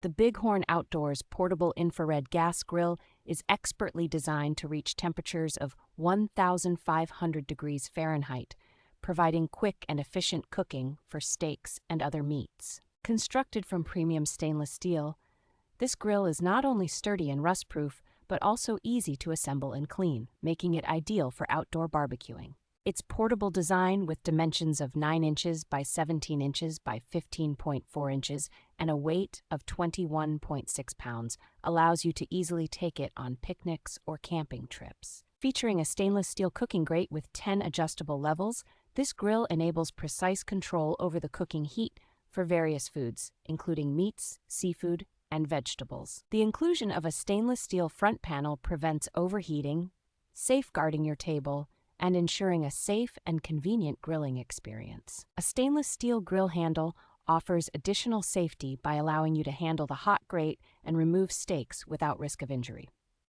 The Bighorn Outdoors portable infrared gas grill is expertly designed to reach temperatures of 1,500 degrees Fahrenheit, providing quick and efficient cooking for steaks and other meats. Constructed from premium stainless steel, this grill is not only sturdy and rust-proof, but also easy to assemble and clean, making it ideal for outdoor barbecuing. Its portable design, with dimensions of 9 inches by 17 inches by 15.4 inches and a weight of 21.6 pounds, allows you to easily take it on picnics or camping trips. Featuring a stainless steel cooking grate with 10 adjustable levels, this grill enables precise control over the cooking heat for various foods, including meats, seafood, and vegetables. The inclusion of a stainless steel front panel prevents overheating, safeguarding your table, and ensuring a safe and convenient grilling experience. A stainless steel grill handle offers additional safety by allowing you to handle the hot grate and remove steaks without risk of injury.